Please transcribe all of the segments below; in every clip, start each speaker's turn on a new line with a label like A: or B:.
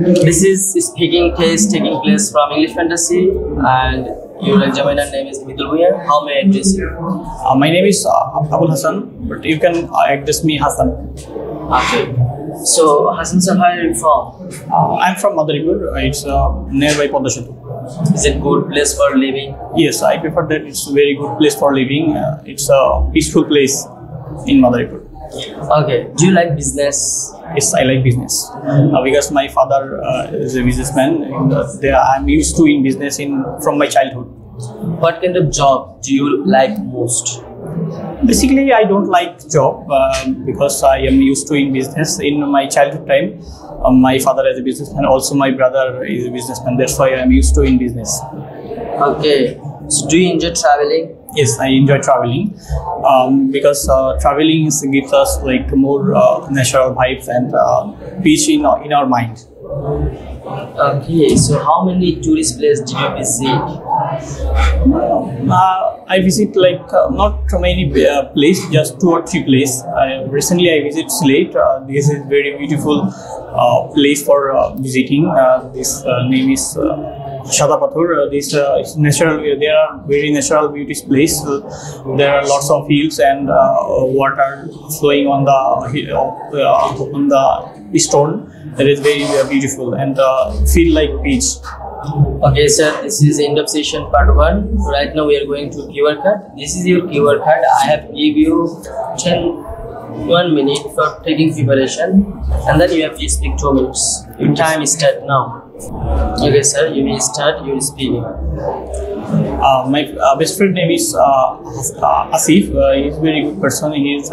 A: This is speaking test taking place from English Fantasy, and your examiner name is Midul Bhuyan. How may I address you?
B: My name is Abul Hassan, but you can address me Hassan.
A: Okay. So Hassan sir, where are you from?
B: I'm from Madaripur. It's nearby Padma Setu.
A: Is it good place for living?
B: Yes, I prefer that. It's a very good place for living. It's a peaceful place in Madaripur.
A: Okay. Do you like business?
B: Yes, I like business because my father is a businessman. And, I'm used to in business from my childhood.
A: What kind of job do you like most?
B: Basically, I don't like job because I am used to in business. In my childhood time, my father is a businessman. Also, my brother is a businessman. That's why I am used to in business.
A: Okay. So, do you enjoy traveling?
B: Yes, I enjoy traveling because traveling gives us like more natural vibes and peace in our mind.
A: Okay. So, how many tourist places did you visit?
B: I visit like not many places, just 2 or 3 places. Recently, I visited Sylhet. This is very beautiful place for visiting. This name is Shada Pathor. This is natural. There are very natural beauty place. There are lots of hills and water flowing on the stone. That is very beautiful and feel like beach.
A: Okay, sir, this is end of session part 1. Right now we are going to QR card. This is your QR card. I have give you 1 minute for taking preparation, and then you have to speak 2 minutes. Your time is start now. Okay, sir, you will start your speaking.
B: My best friend name is Asif. He's a very good person. He's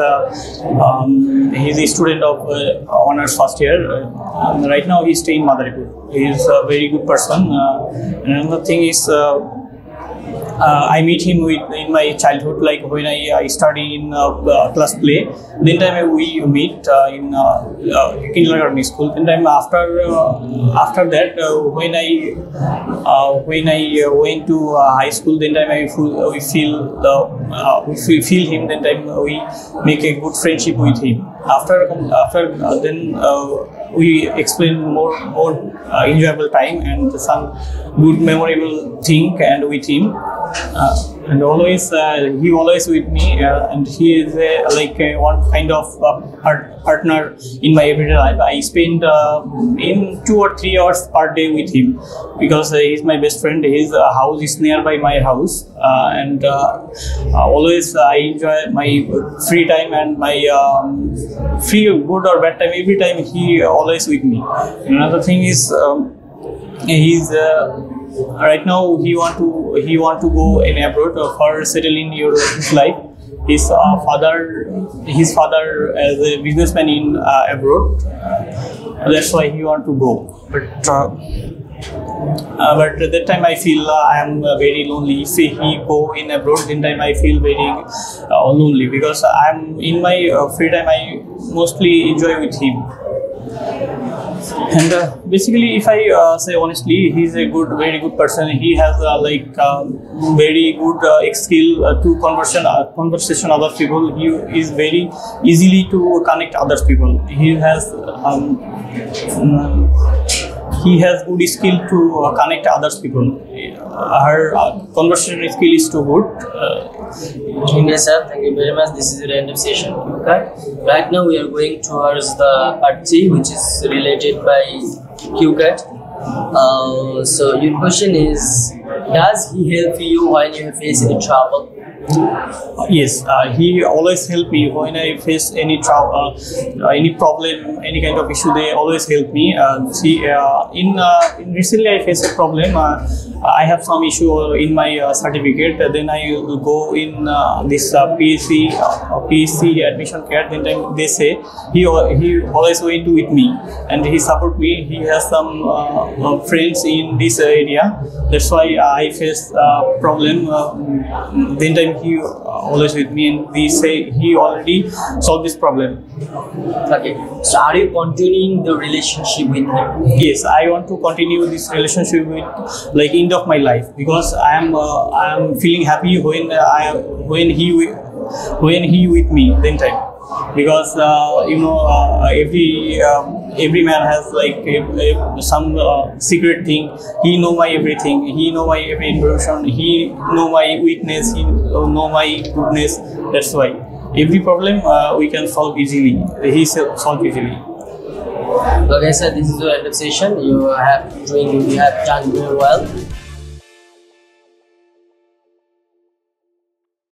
B: a student of honors first year. Right now he's staying in Madaripur. He's a very good person. Another thing is I meet him in my childhood, like when I study in class play. Then time we meet in kindergarten school. Then time after that when I went to high school. Then time we feel him. Then time we make a good friendship with him. After then we explain more enjoyable time and some good memorable thing and with him. And always he always with me and he is one kind of partner in my everyday life. I spend in 2 or 3 hours per day with him because he's my best friend. His house is nearby my house and always I enjoy my free time and my free good or bad time. Every time he always with me. Another thing is he's right now he want to go in abroad for settle in his life. His father is a businessman in abroad. That's why he want to go. But at that time I feel I am very lonely. If he go in abroad, then time I feel very lonely because I'm in my free time. I mostly enjoy with him. And basically, if I say honestly, he's a very good person. He has very good skill to conversation other people. He is very easily to connect other people. He has good skill to connect other people. Her conversation skill is too good.
A: Okay, sir. Thank you very much. This is the end of session. Right now we are going towards the part 3, which is related by QCAT. So your question is, does he help you when you face any trouble?
B: Yes, he always help me when I face any any problem, any kind of issue. They always help me. In recently I faced a problem. I have some issue in my certificate. Then I will go in this PSC admission care. Then they say he always went with me and he support me. He has some friends in this area. That's why I face problem. Then time he always with me and we say he already solved this problem.
A: Okay, so are you continuing the relationship with him?
B: Yes, I want to continue this relationship with end of my life because I am feeling happy when he with me then time because every every man has like some secret thing. He know my everything. He know my every information. He know my weakness. He know my goodness. That's why every problem we can solve easily. He solve easily.
A: Okay, sir, this is your end of session. You have done very well.